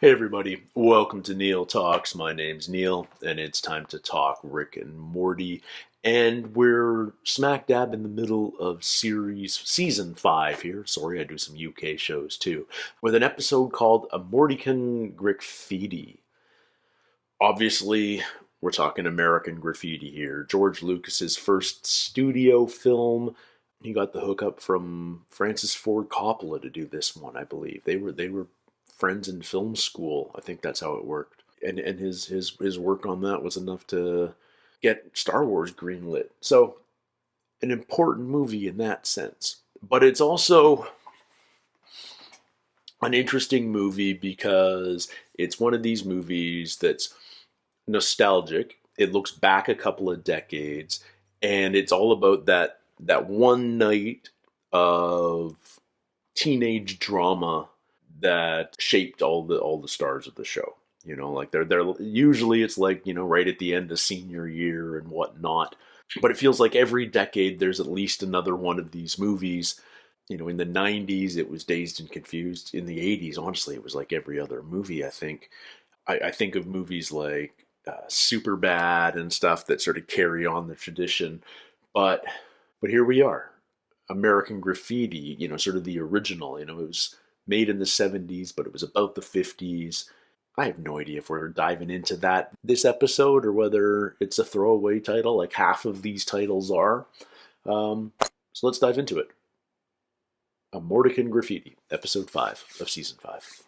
Hey everybody, welcome to Neil Talks. My name's Neil, and it's time to talk Rick and Morty. And we're smack dab in the middle of season 5 here. Sorry, I do some UK shows too. With an episode called Amortycan Grickfitti. Obviously, we're talking American Graffiti here. George Lucas's first studio film. He got the hookup from Francis Ford Coppola to do this one, I believe. They were friends in film school. I think that's how it worked. And his work on that was enough to get Star Wars greenlit. So, an important movie in that sense. But it's also an interesting movie because it's one of these movies that's nostalgic. It looks back a couple of decades, and it's all about that one night of teenage drama that shaped all the stars of the show. You know, like they're usually it's like, you know, right at the end of senior year and whatnot. But it feels like every decade there's at least another one of these movies. You know, in the 90s it was Dazed and Confused. In the 80s, honestly, it was like every other movie, I think. I think of movies like Superbad and stuff that sort of carry on the tradition. But here we are. American Graffiti, you know, sort of the original. You know, it was made in the 70s, but it was about the 50s. I have no idea if we're diving into that this episode or whether it's a throwaway title, like half of these titles are. So let's dive into it. Amortycan Griffiti, episode 5 of season 5.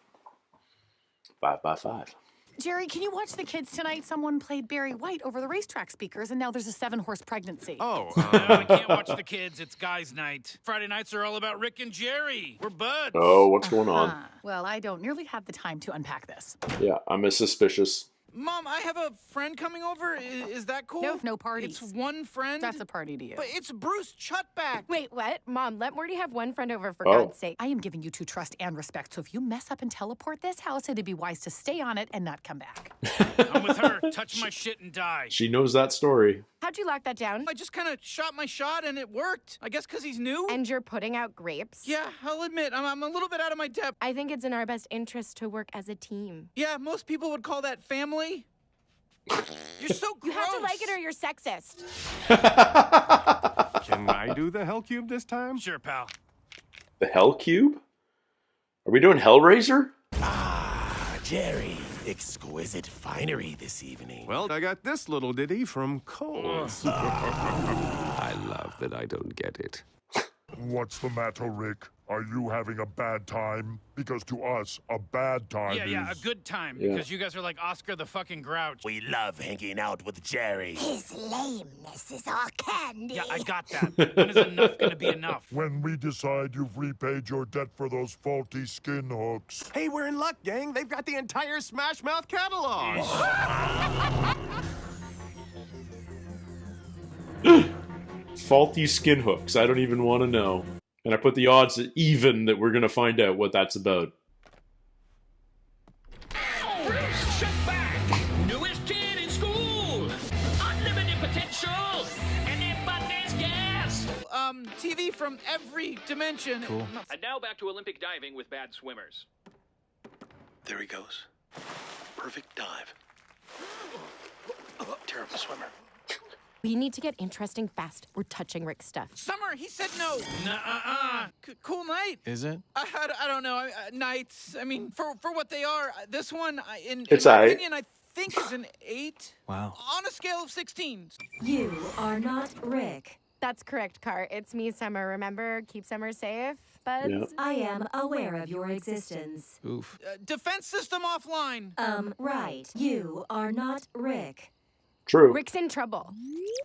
5 by 5. Jerry, can you watch the kids tonight? Someone played Barry White over the racetrack speakers, and now there's a 7-horse pregnancy. Oh, no, we can't watch the kids. It's guys' night. Friday nights are all about Rick and Jerry. We're buds. Oh, what's going on? Well, I don't nearly have the time to unpack this. Yeah, I'm as suspicious. Mom, I have a friend coming over. Is that cool? No parties. It's one friend? That's a party to you. But it's Bruce Chutback. Wait, what? Mom, let Morty have one friend over for Oh. God's sake. I am giving you true trust and respect, so if you mess up and teleport this house, it'd be wise to stay on it and not come back. I'm with her. Touch my shit and die. She knows that story. How'd you lock that down? I just kind of shot my shot and it worked. I guess because he's new? And you're putting out grapes? Yeah, I'll admit, I'm a little bit out of my depth. I think it's in our best interest to work as a team. Yeah, most people would call that family. You're so You gross. have to like it or you're sexist. Can I do the Hell Cube this time? Sure, pal. The Hell Cube? Are we doing Hellraiser? Ah, Jerry. Exquisite finery this evening. Well, I got this little ditty from Cole. I love that I don't get it. What's the matter, Rick? Are you having a bad time? Because to us, a bad time Yeah, a is... good time. Yeah. Because you guys are like Oscar the fucking Grouch. We love hanging out with Jerry. His lameness is our candy. Yeah, I got that. When is enough gonna be enough? When we decide you've repaid your debt for those faulty skin hooks. Hey, we're in luck, gang. They've got the entire Smash Mouth catalog. Faulty skin hooks. I don't even want to know. And I put the odds at even that we're going to find out what that's about. Bruce Chutback, newest kid in school, unlimited potential, and abundance gas. TV from every dimension. Cool. And now back to Olympic diving with bad swimmers. There he goes. Perfect dive. Terrible swimmer. We need to get interesting fast. We're touching Rick's stuff. Summer, he said no. Nuh-uh. Cool night. Is it? I don't know. Nights. I mean, for what they are, this one, in It's my aight. opinion, I think is an 8. Wow. On a scale of 16. You are not Rick. That's correct, Car. It's me, Summer. Remember? Keep Summer safe, buds? Yeah. I am aware of your existence. Oof. Defense system offline. Right. You are not Rick. True. Rick's in trouble.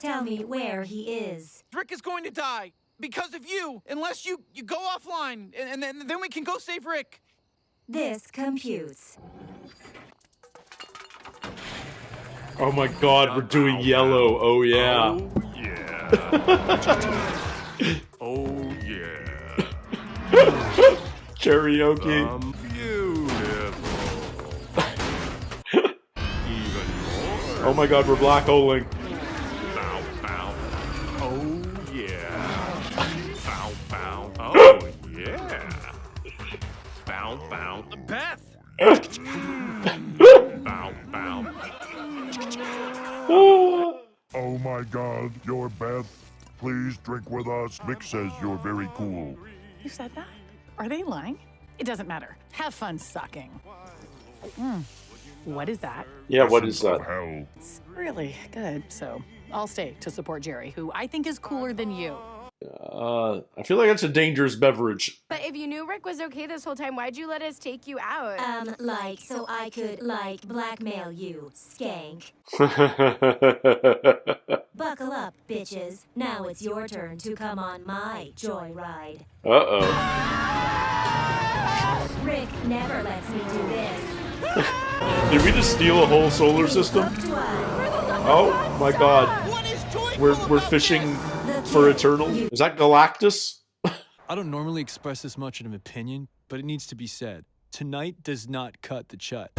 Tell me where he is. Rick is going to die because of you, unless you go offline, and then we can go save Rick. This computes. Oh my god, we're doing yellow. Oh yeah. Oh, yeah. Oh, yeah. Karaoke. Beautiful. Even more. Oh my god, we're black holing. Bow, bow. Oh, yeah. Bow, bow. Oh, yeah. Bow, bow. Beth. you're Beth. Please drink with us. Rick says you're very cool. You said that? Are they lying? It doesn't matter. Have fun sucking. What is that? Yeah, what is that? Hell. It's really good. So I'll stay to support Jerry, who I think is cooler than you. I feel like that's a dangerous beverage. But if you knew Rick was okay this whole time, why'd you let us take you out? Like, so I could, like, blackmail you, skank. Buckle up, bitches. Now it's your turn to come on my joyride. Uh-oh. Rick never lets me do this. Did we just steal a whole solar system? Oh my god. What is joyful We're about fishing this? for Eternal? Is that Galactus? I don't normally express this much of an opinion, but it needs to be said. Tonight does not cut the chut.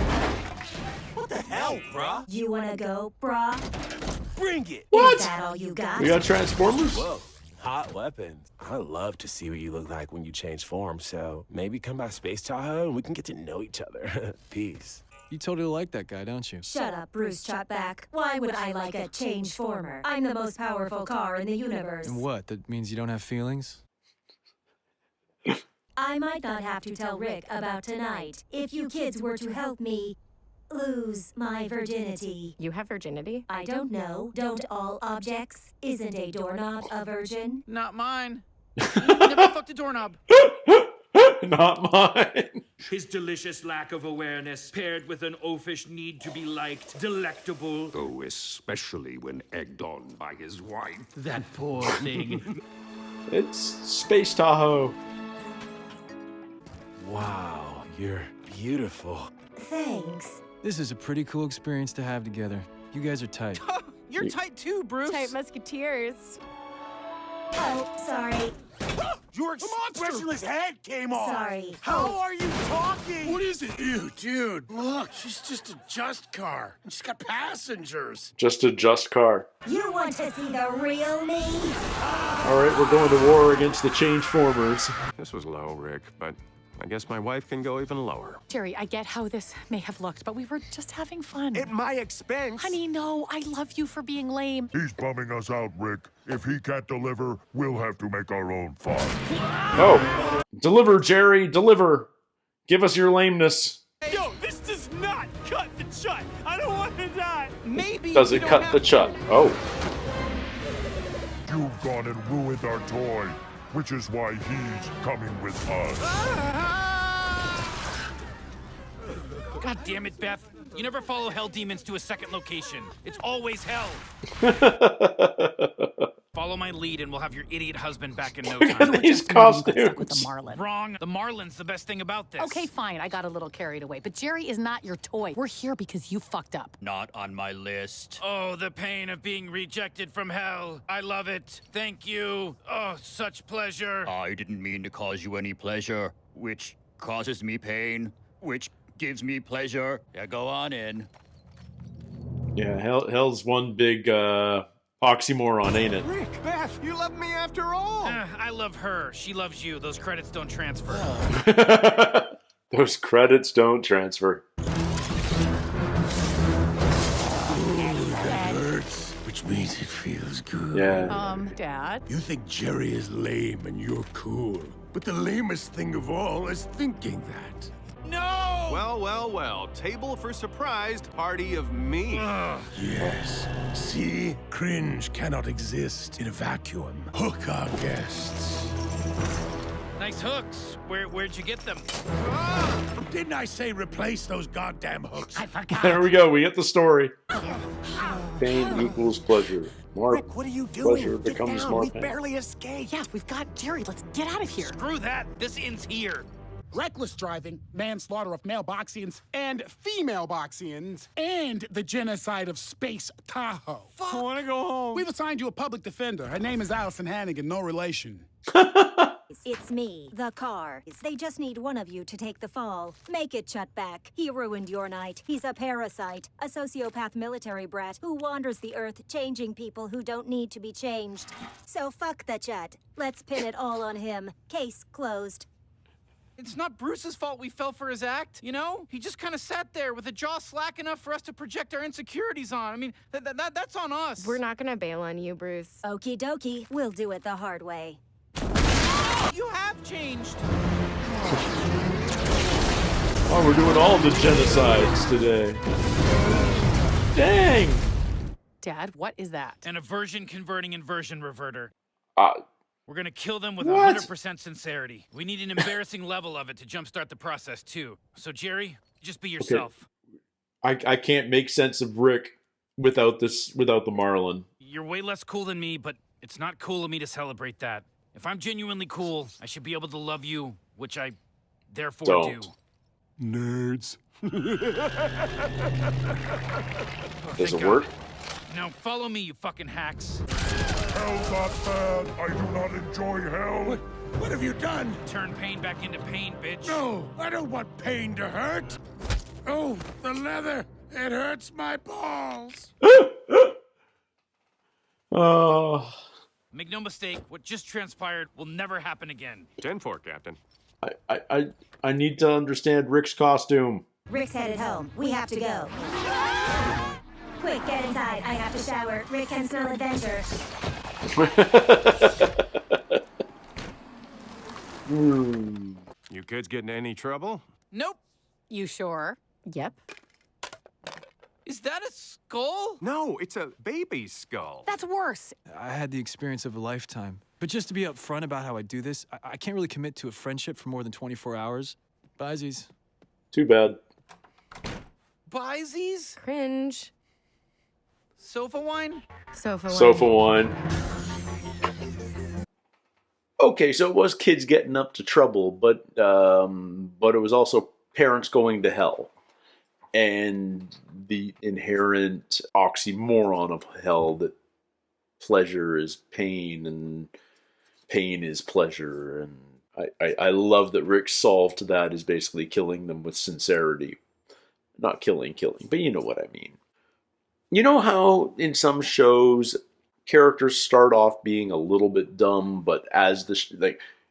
What the hell, bruh? You wanna go, brah? Bring it! What? Is that all you got? We got Transformers? Whoa, hot weapons. I love to see what you look like when you change form, so maybe come by Space Tahoe and we can get to know each other. Peace. You totally like that guy, don't you? Shut up, Bruce Chopback. Why would I like a change former? I'm the most powerful car in the universe. And what? That means you don't have feelings? I might not have to tell Rick about tonight if you kids were to help me lose my virginity. You have virginity? I don't know. Don't all objects? Isn't a doorknob a virgin? Not mine. Never fucked a doorknob. Not mine. His delicious lack of awareness, paired with an oafish need to be liked, delectable. Oh, especially when egged on by his wife. That poor thing. It's Space Tahoe. Wow, you're beautiful. Thanks. This is a pretty cool experience to have together. You guys are tight. You're tight too, Bruce. Tight musketeers. Oh, sorry. Your expressionless head came off! Sorry. How are you talking? What is it? Ew, dude, look, she's just a just car. She's got passengers. Just a just car. You want to see the real me? Alright, we're going to war against the Changeformers. This was low, Rick, but I guess my wife can go even lower. Jerry, I get how this may have looked, but we were just having fun. At my expense? Honey, no, I love you for being lame. He's bumming us out, Rick. If he can't deliver, we'll have to make our own fun. Oh. Deliver, Jerry, deliver. Give us your lameness. Yo, this does not cut the chut. I don't want to die. Maybe. Does it cut the chut? Oh. You've gone and ruined our toy, which is why he's coming with us. God damn it, Beth. You never follow hell demons to a second location. It's always hell. Follow my lead and we'll have your idiot husband back in no Look time. at these Stuck with the costumes. Marlin. Wrong. The Marlin's the best thing about this. Okay, fine. I got a little carried away. But Jerry is not your toy. We're here because you fucked up. Not on my list. Oh, the pain of being rejected from hell. I love it. Thank you. Oh, such pleasure. I didn't mean to cause you any pleasure, which causes me pain, which gives me pleasure. Yeah, go on in. Yeah, hell's one big oxymoron, ain't it? Rick, Beth, you love me after all. I love her. She loves you. Those credits don't transfer. Those credits don't transfer. Hurts, which means it feels good. Yeah. Dad? You think Jerry is lame and you're cool. But the lamest thing of all is thinking that. No! Well, well, well. Table for surprised party of me. Yes. See? Cringe cannot exist in a vacuum. Hook our guests. Nice hooks. Where'd you get them? Didn't I say replace those goddamn hooks? I forgot. There we go. We get the story. Pain equals pleasure. More Rick, what are you doing? pleasure Get becomes down. more We pain. barely escaped. Yeah, we've got Jerry. Let's get out of here. Screw that. This ends here. Reckless driving, manslaughter of male Boxians and female Boxians, and the genocide of Space Tahoe. I want to go home. We've assigned you a public defender. Her name is Allison Hannigan, no relation. It's me, the car. They just need one of you to take the fall. Make it, Chutback. He ruined your night. He's a parasite, a sociopath military brat who wanders the earth changing people who don't need to be changed. So fuck the Chut. Let's pin it all on him. Case closed. It's not Bruce's fault we fell for his act, you know? He just kind of sat there with a jaw slack enough for us to project our insecurities on. I mean, that's on us. We're not gonna bail on you, Bruce. Okie dokie, we'll do it the hard way. You have changed. Oh, we're doing all the genocides today. Dang! Dad, what is that? An aversion converting inversion reverter. We're gonna kill them with What? 100% sincerity. We need an embarrassing level of it to jumpstart the process, too. So, Jerry, just be yourself. I can't make sense of Rick without the Marlin. You're way less cool than me, but it's not cool of me to celebrate that. If I'm genuinely cool, I should be able to love you, which I therefore Don't. do. Nerds. Does it work? Now follow me, you fucking hacks. Hell's not bad. I do not enjoy hell. What have you done? Turn pain back into pain, bitch. No, I don't want pain to hurt. Oh, the leather. It hurts my balls. Oh. Make no mistake, what just transpired will never happen again. 10-4, Captain. I need to understand Rick's costume. Rick's headed home. We have to go. Quick, get inside. I have to shower. Rick can smell adventure. You kids get in any trouble? Nope. You sure? Yep. Is that a skull? No, it's a baby's skull. That's worse. I had the experience of a lifetime. But just to be upfront about how I do this, I can't really commit to a friendship for more than 24 hours. Byezies. Too bad. Byzies? Cringe. Sofa wine? Sofa wine. Okay, so it was kids getting up to trouble, but it was also parents going to hell. And the inherent oxymoron of hell that pleasure is pain and pain is pleasure. And I love that Rick solved that as basically killing them with sincerity. Not killing, but you know what I mean. You know how in some shows characters start off being a little bit dumb, but as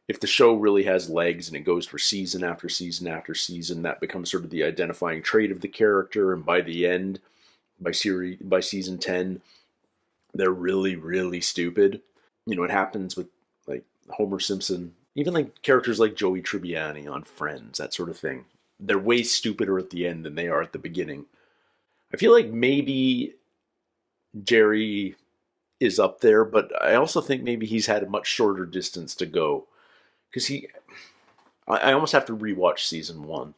if the show really has legs and it goes for season after season after season, that becomes sort of the identifying trait of the character. And by the end, by season 10, they're really, really stupid. You know, it happens with like Homer Simpson, even like characters like Joey Tribbiani on Friends, that sort of thing. They're way stupider at the end than they are at the beginning. I feel like maybe Jerry is up there, but I also think maybe he's had a much shorter distance to go. Because I almost have to rewatch season 1.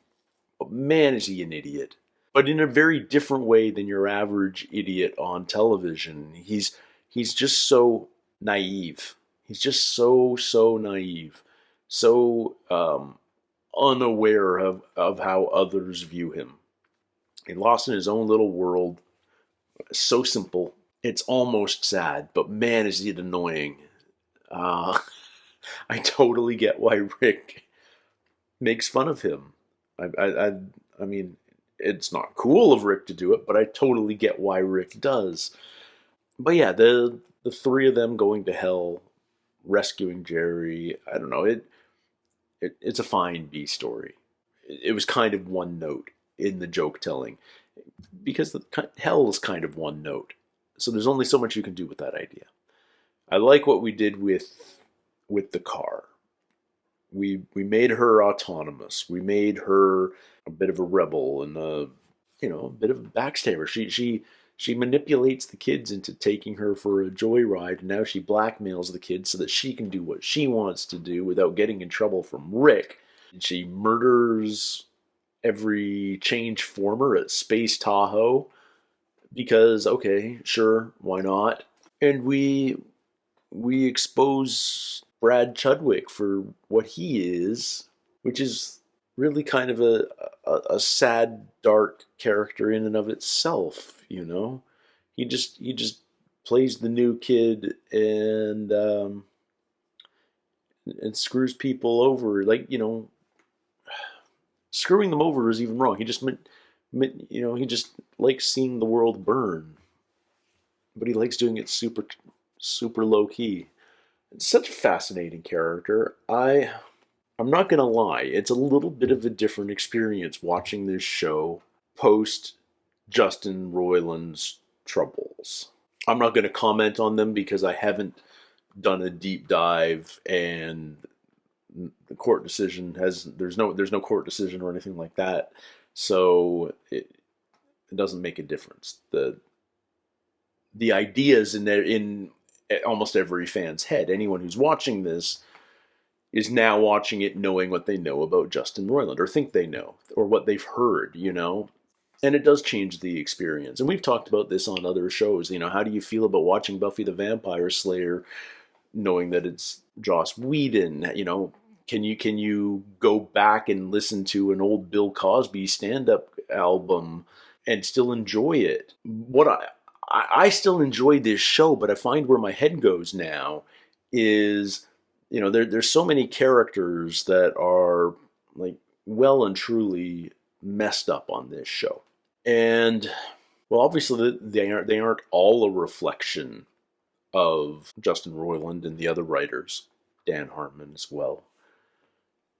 But man, is he an idiot. But in a very different way than your average idiot on television. He's just so naive. He's just so naive. So unaware of how others view him. He's lost in his own little world. So simple. It's almost sad, but man, is it annoying. I totally get why Rick makes fun of him. I mean, it's not cool of Rick to do it, but I totally get why Rick does. But yeah, the three of them going to hell, rescuing Jerry, I don't know, it's a fine B story. It was kind of one note in the joke telling, because hell is kind of one note. So there's only so much you can do with that idea. I like what we did with the car. We made her autonomous. We made her a bit of a rebel and a bit of a backstabber. She manipulates the kids into taking her for a joyride, and now she blackmails the kids so that she can do what she wants to do without getting in trouble from Rick. And she murders every change former at Space Tahoe because, okay, sure, why not? And we expose Brad Chudwick for what he is, which is really kind of a sad, dark character in and of itself, you know? He just plays the new kid and screws people over. Like, you know, screwing them over is even wrong. He just he just likes seeing the world burn. But he likes doing it super low key. It's such a fascinating character. I I'm not going to lie, it's a little bit of a different experience watching this show post Justin Roiland's troubles. I'm not going to comment on them because I haven't done a deep dive, and the court decision there's no court decision or anything like that, so it doesn't make a difference. The ideas in almost every fan's head. Anyone who's watching this is now watching it knowing what they know about Justin Roiland, or think they know, or what they've heard, And it does change the experience. And we've talked about this on other shows. How do you feel about watching Buffy the Vampire Slayer knowing that it's Joss Whedon? Can you go back and listen to an old Bill Cosby stand-up album and still enjoy it? What I still enjoy this show, but I find where my head goes now is, there's so many characters that are like well and truly messed up on this show. And, well, obviously they aren't all a reflection of Justin Roiland and the other writers, Dan Harmon as well.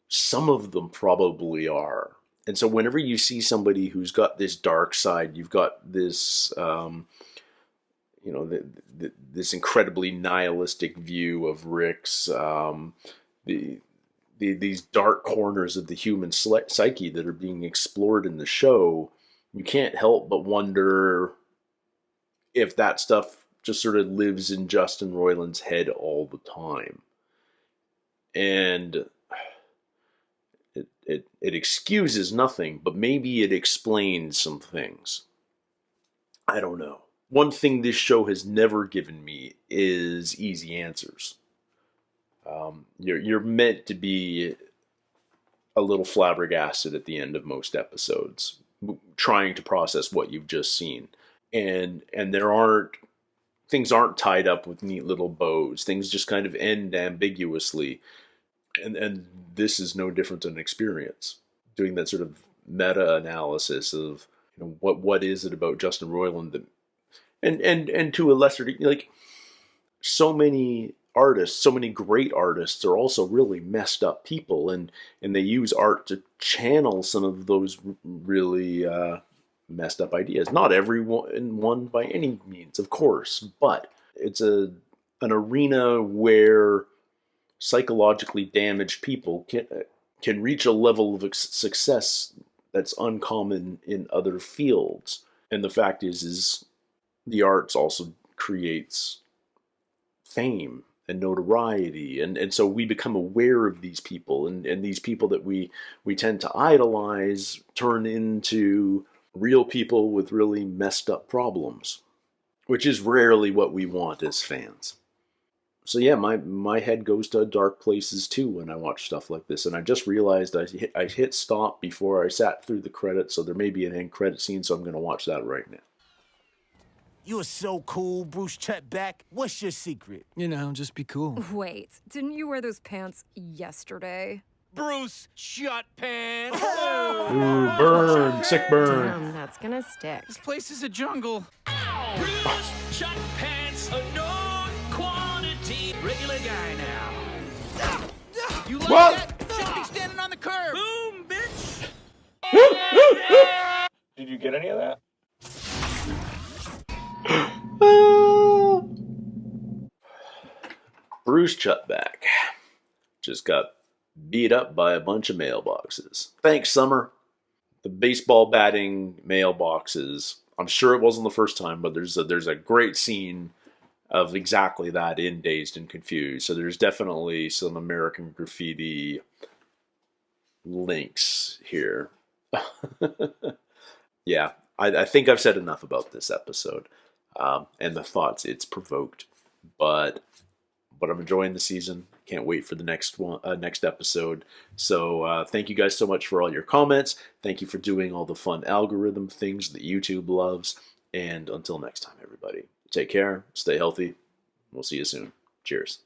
Some of them probably are. And so whenever you see somebody who's got this dark side, you've got this, this incredibly nihilistic view of Rick's, these dark corners of the human psyche that are being explored in the show, you can't help but wonder if that stuff just sort of lives in Justin Roiland's head all the time. And it excuses nothing, but maybe it explains some things. I don't know. One thing this show has never given me is easy answers. You're meant to be a little flabbergasted at the end of most episodes, trying to process what you've just seen, and things aren't tied up with neat little bows. Things just kind of end ambiguously, and this is no different than experience. Doing that sort of meta-analysis of what is it about Justin Roiland that, and to a lesser degree, like so many artists, so many great artists are also really messed up people, and they use art to channel some of those really messed up ideas. Not everyone by any means, of course, but it's an arena where psychologically damaged people can reach a level of success that's uncommon in other fields. And the fact is the arts also creates fame and notoriety, and so we become aware of these people, and these people that we tend to idolize turn into real people with really messed up problems, which is rarely what we want as fans. So yeah, my head goes to dark places too when I watch stuff like this, and I just realized I hit stop before I sat through the credits, so there may be an end credit scene, so I'm going to watch that right now. You are so cool, Bruce Chetback. What's your secret? Just be cool. Wait, didn't you wear those pants yesterday? Bruce Shut Pants! Ooh, burn! Sick burn. Damn, that's gonna stick. This place is a jungle. Bruce Shut Pants, a known quantity. Regular guy now. You like What? that? Shouldn't be standing on the curb. Boom, bitch! Did you get any of that? Bruce Chutback just got beat up by a bunch of mailboxes. Thanks, Summer. The baseball batting mailboxes. I'm sure it wasn't the first time, but there's a great scene of exactly that in Dazed and Confused. So there's definitely some American Graffiti links here. Yeah, I think I've said enough about this episode and the thoughts it's provoked. But I'm enjoying the season. Can't wait for the next episode. So thank you guys so much for all your comments. Thank you for doing all the fun algorithm things that YouTube loves. And until next time, everybody, take care, stay healthy. We'll see you soon. Cheers.